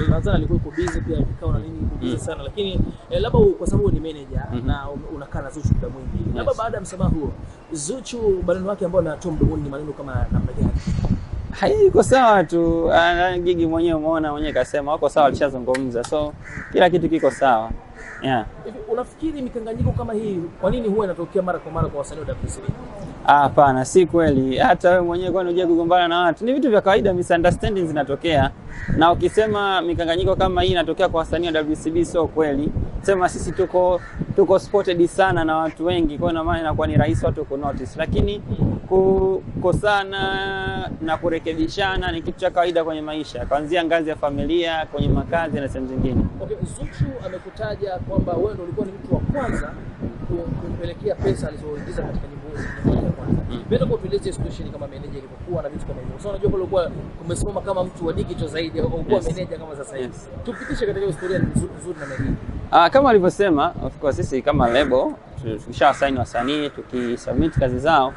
Nadhani alikuwa yuko busy pia vikao na nini yuko busy sana, lakini labda kwa sababu ni manager na unakaa na Zuchu muda mwingi. Labda baada ya msamaha huo Zuchu maneno yake ambayo anatoa mdomoni ni maneno kama namna gani? Haiko sawa tu. Gigi mwenyewe umeona mwenyewe kasema wako sawa, alishazungumza. So kila kitu kiko sawa. Yeah. Unafikiri mikanganyiko kama hii kwa nini huwa inatokea mara kwa mara kwa wasanii wa WCB? Hapana, si kweli. Hata wewe mwenyewe kwani unajua kugombana na watu. Ni vitu vya kawaida, misunderstandings zinatokea. Na ukisema mikanganyiko kama hii inatokea kwa wasanii wa WCB sio kweli. Sema sisi tuko spotted sana na watu wengi, kwa maana inakuwa ni rahisi watu ku notice, lakini kukosana na kurekebishana ni kitu cha kawaida kwenye maisha, kuanzia ngazi ya familia, kwenye makazi na sehemu zingine. Okay, Zuchu amekutaja kwamba wewe ndio ulikuwa ni mtu wa kwanza kumpelekea pesa alizoingiza katika nyimbo ya kwanza. Bila kutueleza situation kama manager ilivyokuwa na vitu kama hivyo. So unajua pale ulikuwa umesimama kama mtu wa digital zaidi au kuwa manager kama sasa hivi. Tupitishe katika historia nzuri na mengine. Kama alivyosema, of course sisi kama label tukishawasaini wasanii, tukisubmit kazi zao,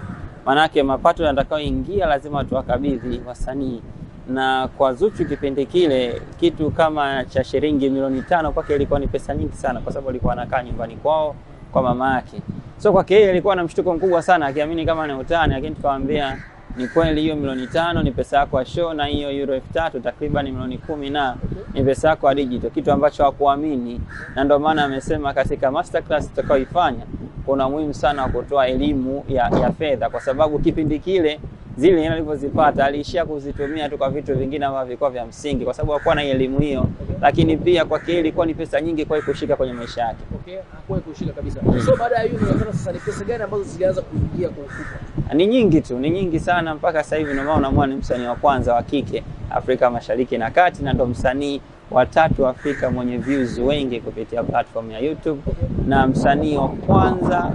manake mapato yatakayoingia lazima tuwakabidhi wasanii. Na kwa Zuchu kipindi kile kitu kama cha shilingi milioni 5 kwake ilikuwa ni pesa nyingi sana, kwa sababu alikuwa anakaa nyumbani kwao kwa mama yake. So kwake yeye alikuwa na mshtuko mkubwa sana, akiamini kama ni utani, lakini tukamwambia ni kweli hiyo milioni 5 ni pesa yako ya show, na hiyo euro 3000 takriban milioni 10 na ni pesa yako ya digital, kitu ambacho hakuamini. Na ndio maana amesema katika masterclass tutakayoifanya kuna muhimu sana wa kutoa elimu ya fedha, kwa sababu kipindi kile zile yeye alivyozipata aliishia kuzitumia tu kwa vitu vingine ambavyo vilikuwa vya msingi, kwa sababu hakuwa na elimu hiyo. Lakini pia kwa kile ilikuwa ni pesa nyingi kwa kushika kwenye maisha yake. Okay, hakuwa kushika kabisa. So baada ya hiyo unataka sasa ni pesa gani ambazo zilianza kuingia kwa ukubwa? Ni nyingi tu, ni nyingi sana mpaka sasa hivi. Ndio maana unamwona ni msanii wa kwanza wa kike Afrika Mashariki na Kati, na ndo msanii wa 3 Afrika mwenye views wengi kupitia platform ya YouTube, na msanii wa kwanza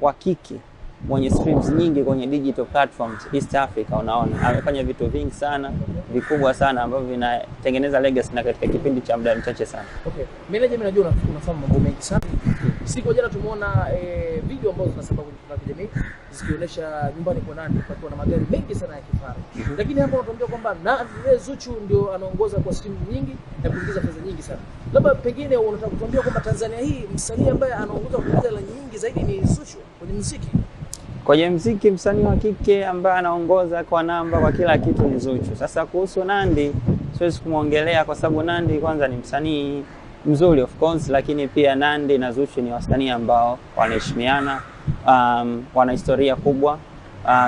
wa kike mwenye streams nyingi kwenye digital platforms East Africa. Unaona amefanya vitu vingi sana vikubwa sana ambavyo vinatengeneza legacy na katika kipindi cha muda mchache sana. Okay, mimi najua unafahamu mambo mengi sana. Siku jana tumeona video ambazo zinasambaa kwenye mitandao ya kijamii zikionyesha nyumbani kwa Nandy pakiwa na magari mengi sana ya kifahari. Lakini hapo unatuambia kwamba Zuchu ndio anaongoza kwa stream nyingi na kuingiza pesa nyingi sana. Labda pengine unataka kutuambia kwamba Tanzania hii msanii ambaye anaongoza kwa pesa nyingi zaidi ni Zuchu kwenye muziki? Kwenye muziki msanii wa kike ambaye anaongoza kwa namba kwa kila kitu ni Zuchu. Sasa kuhusu Nandy siwezi kumuongelea, kwa sababu Nandy kwanza ni msanii mzuri of course, lakini pia Nandy na Zuchu ni wasanii ambao wanaheshimiana, wana historia kubwa.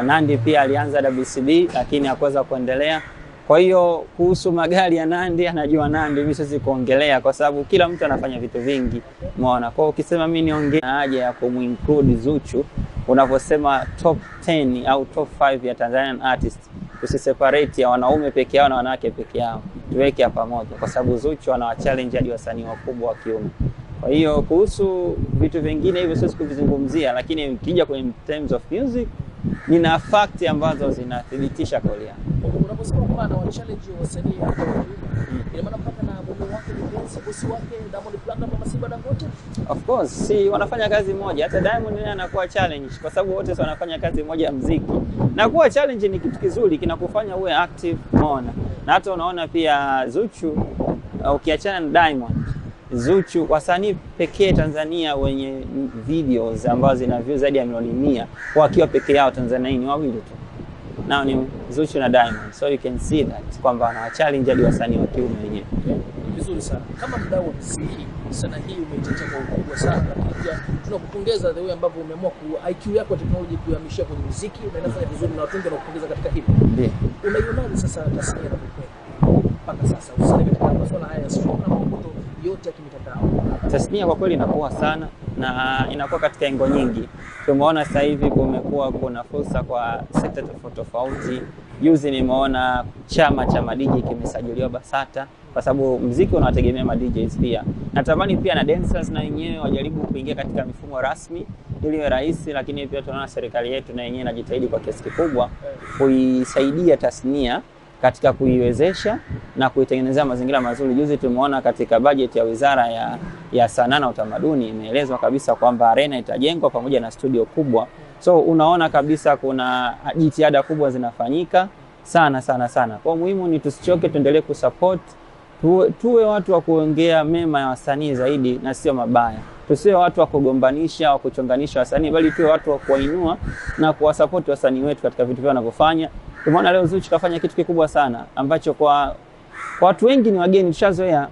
Nandy pia alianza WCB lakini hakuweza kuendelea. Kwa hiyo kuhusu magari ya Nandy, anajua Nandy, mimi siwezi kuongelea kwa sababu kila mtu anafanya vitu vingi. Umeona? Kwa hiyo ukisema mimi niongee haja ya kumuinclude Zuchu, unaposema top 10 au top 5 ya Tanzanian artists, tusiseparate ya wanaume peke yao na wanawake peke yao, tuweke hapa pamoja, kwa sababu Zuchu ana challenge hadi wasanii wakubwa wa kiume. Kwa hiyo kuhusu vitu vingine hivyo siwezi kuvizungumzia, lakini ukija kwenye terms of music nina fact ambazo zinathibitisha kauli yangu. Unaposema kwamba ana challenge wasanii wa kiume, ina maana mpaka na mume wake ni bosi wake Diamond Platnumz kama Simba Dangote? Of course, si wanafanya kazi moja. Hata Diamond naye anakuwa challenge kwa sababu wote wanafanya kazi moja ya muziki. Na kuwa challenge ni kitu kizuri, kinakufanya uwe active, unaona. Na hata unaona pia Zuchu, ukiachana na Diamond, Zuchu wasanii pekee Tanzania wenye videos ambazo zina views zaidi ya milioni 100 wakiwa peke yao Tanzania ni wawili tu. Nao ni Zuchu na Diamond. So you can see that kwamba wana challenge hadi wasanii wa kiume wenyewe. Vizuri sana. Kama mdau wa muziki, sana hii umeitetea kwa ukubwa sana, lakini pia tunakupongeza the way ambavyo umeamua ku IQ yako ya teknolojia kuhamishia kwenye muziki, na inafanya vizuri na watu wengi wanakupongeza katika hili. Ndio. Unaionaje sasa tasnia ya muziki mpaka sasa? Usije katika masuala haya ya streaming na mambo yote ya kimitandao. Tasnia kwa kweli inakuwa sana na inakuwa katika engo nyingi. Tumeona sasa hivi kumekuwa kuna fursa kwa sekta tofauti tofauti. Juzi nimeona chama cha madj kimesajiliwa BASATA, kwa sababu muziki unawategemea madjs pia. Natamani pia na dancers na wenyewe wajaribu kuingia katika mifumo rasmi ili iwe rahisi, lakini pia tunaona serikali yetu na yenyewe inajitahidi kwa kiasi kikubwa kuisaidia tasnia katika kuiwezesha na kuitengenezea mazingira mazuri. Juzi tumeona katika budget ya Wizara ya Sanaa na Utamaduni imeelezwa kabisa kwamba arena itajengwa pamoja na studio kubwa. So unaona kabisa kuna jitihada kubwa zinafanyika sana. Kwa muhimu ni tusichoke, tuendelee kusupport, tuwe watu wa kuongea mema ya wasanii zaidi na sio mabaya. Tusiwe watu wa kugombanisha au kuchonganisha wasanii, bali tuwe watu wa kuwainua na kuwasupport wasanii wetu katika vitu vyao wanavyofanya. Tumeona leo Zuchu kafanya kitu kikubwa sana ambacho kwa watu wengi ni wageni. Tushazoea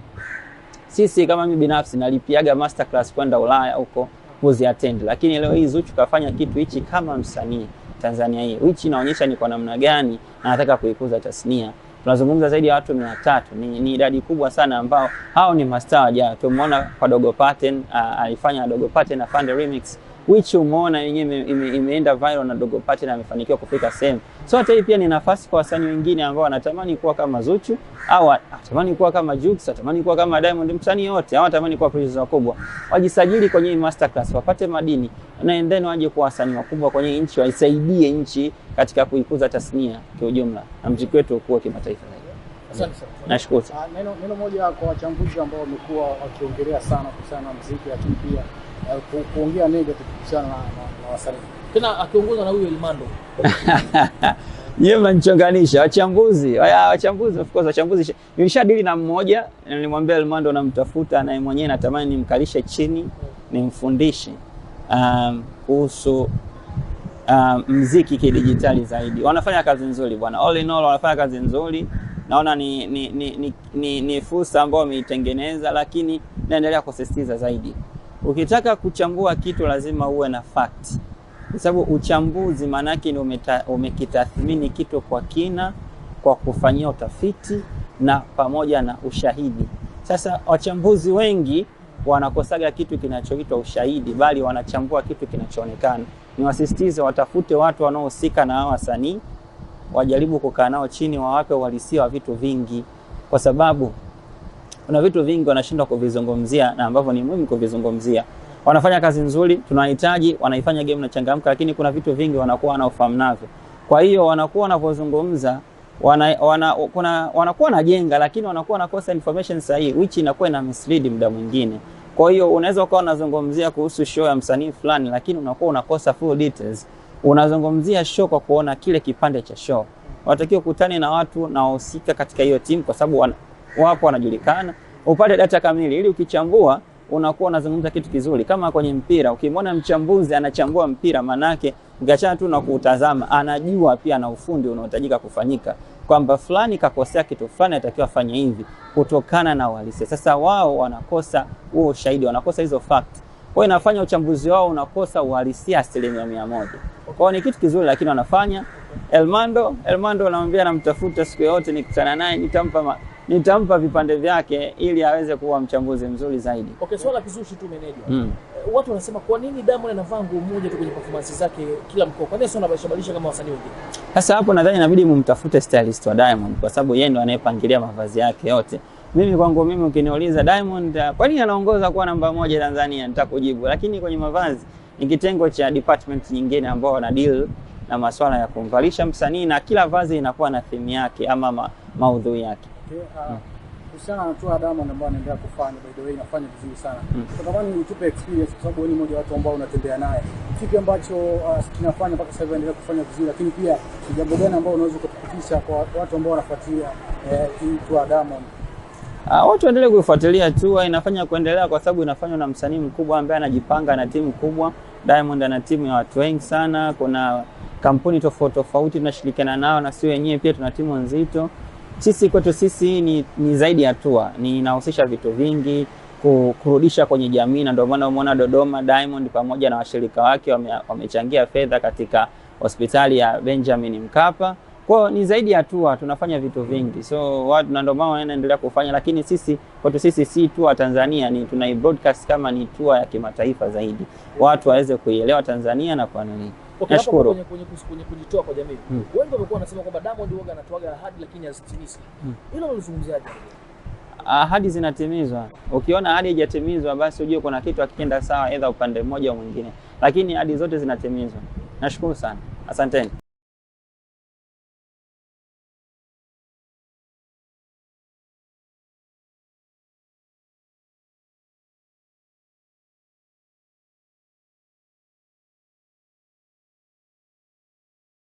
sisi, kama mimi binafsi nalipiaga masterclass kwenda Ulaya huko kuzi attend, lakini leo hii Zuchu kafanya kitu hichi kama msanii Tanzania hii. Hichi inaonyesha ni kwa namna gani anataka kuikuza tasnia. Tunazungumza zaidi ya watu 300. Ni idadi kubwa sana ambao hao ni mastaa wajao. Tumeona kwa Dogo Pattern, alifanya Dogo Pattern na Fande Remix, which umeona yenyewe imeenda viral na Dogo Pattern amefanikiwa kufika sehemu. So hata hii pia ni nafasi kwa wasanii wengine ambao wanatamani kuwa kama Zuchu au wanatamani kuwa kama Jux, wanatamani kuwa kama Diamond, msanii yote, au wanatamani kuwa producers wakubwa. Wajisajili kwenye masterclass, wapate madini na endeni waje kuwa wasanii wakubwa kwenye nchi, waisaidie nchi katika kuikuza tasnia kwa ujumla na muziki wetu ukue kimataifa zaidi. Asante sana. Nashukuru. Neno moja kwa wachambuzi ambao wamekuwa wakiongelea sana kuhusiana na muziki, lakini pia kuongea negative kuhusiana na wasanii. Tena akiongozwa na huyo Elmando. Yeye mnachonganisha wachambuzi. Wachambuzi of course, wachambuzi nilishadili na mmoja, nilimwambia Elmando namtafuta na mwenyewe natamani nimkalishe chini, nimfundishe kuhusu muziki kidijitali zaidi. Wanafanya kazi nzuri bwana. All in all wanafanya kazi nzuri. Naona ni fursa ambayo wameitengeneza, lakini naendelea kusisitiza zaidi. Ukitaka kuchambua kitu lazima uwe na fact. Kwa sababu uchambuzi maana yake ni umekitathmini kitu kwa kina, kwa kufanyia utafiti na pamoja na ushahidi. Sasa wachambuzi wengi wanakosaga kitu kinachoitwa ushahidi, bali wanachambua kitu kinachoonekana. Niwasisitize watafute watu wanaohusika na hawa wasanii, wajaribu kukaa nao chini, wawape uhalisia wa vitu vingi, kwa sababu kuna vitu vingi wanashindwa kuvizungumzia na ambavyo ni muhimu kuvizungumzia. Wanafanya kazi nzuri, tunahitaji wanaifanya game na changamka, lakini kuna vitu vingi wanakuwa wanaofahamu navyo. Kwa hiyo wanakuwa wanapozungumza wanakuwa wanajenga, lakini wanakuwa wanakosa information sahihi, which inakuwa ina mislead muda mwingine. Kwa hiyo unaweza ukawa unazungumzia kuhusu show ya msanii fulani, lakini unakuwa unakosa full details. Unazungumzia show kwa kuona kile kipande cha show. Watakiwa kukutana na watu na wahusika katika hiyo timu, kwa sababu wapo wanajulikana, upate data kamili ili ukichambua unakuwa unazungumza kitu kizuri. Kama kwenye mpira, ukimwona mchambuzi anachambua mpira, manake ukiachana tu na kutazama, anajua pia na ufundi unaohitajika kufanyika, kwamba fulani kakosea kitu fulani, atakiwa afanye hivi kutokana na uhalisia. Sasa wao wanakosa huo ushahidi, wanakosa hizo fact. Kwa hiyo inafanya uchambuzi wao unakosa uhalisia 100%. Kwa hiyo ni kitu kizuri, lakini wanafanya. Elmando naambia namtafuta siku yote nikutana naye, nitampa vipande vyake ili aweze kuwa mchambuzi mzuri zaidi. Okay, swala kizushi tu meneja. Watu wanasema kwa nini Diamond anavaa nguo moja tu kwenye performance zake kila mkoa? Kwa nini sio anabadilisha kama wasanii wengine? Sasa hapo nadhani inabidi mumtafute stylist wa Diamond, kwa sababu yeye ndo anayepangilia mavazi yake yote. Kwangu mimi ukiniuliza Diamond kwa nini anaongoza kuwa namba 1 Tanzania, nitakujibu, lakini kwenye mavazi ni kitengo cha department nyingine ambao wana deal na masuala ya kumvalisha msanii, na kila vazi inakuwa na theme yake ama maudhui yake. Kuhusiana na tour Diamond ambayo anaendelea kufanya, by the way inafanya vizuri sana. Tunatamani nitupe experience, kwa sababu wewe ni mmoja wa watu ambao unatembea naye. Kipi ambacho kinafanya mpaka sasa hivi anaendelea kufanya vizuri, lakini pia ni jambo gani ambalo unaweza kutupitisha kwa watu ambao wanafuatilia hii tour Diamond? Watu waendelee kuifuatilia tour, inafanya kuendelea kwa sababu inafanywa na msanii mkubwa ambaye anajipanga na timu kubwa. Diamond ana timu ya watu wengi sana, kuna kampuni tofauti tunashirikiana nao, na sisi wenyewe pia tuna timu nzito. Sisi kwetu sisi ni zaidi ya tour, ni inahusisha vitu vingi, kurudisha kwenye jamii, na ndio maana umeona Dodoma Diamond pamoja na washirika wake wamechangia fedha katika hospitali ya Benjamin Mkapa. Kwa ni zaidi ya tour, tunafanya vitu vingi. So watu na ndio maana wanaendelea kufanya, lakini sisi kwetu sisi si tour Tanzania, ni tunai broadcast kama ni tour ya kimataifa zaidi. Watu waweze kuielewa Tanzania na kwa nini. Okay, nashukuru. Kwenye kujitoa kwa jamii. Wengi wamekuwa wanasema kwamba Diamond huaga anatoaga ahadi lakini hazitimizi. Hilo unalizungumziaje? Ahadi zinatimizwa. Ukiona ahadi haijatimizwa basi ujue kuna kitu hakienda sawa, aidha upande mmoja au mwingine. Lakini ahadi zote zinatimizwa. Nashukuru sana. Asanteni.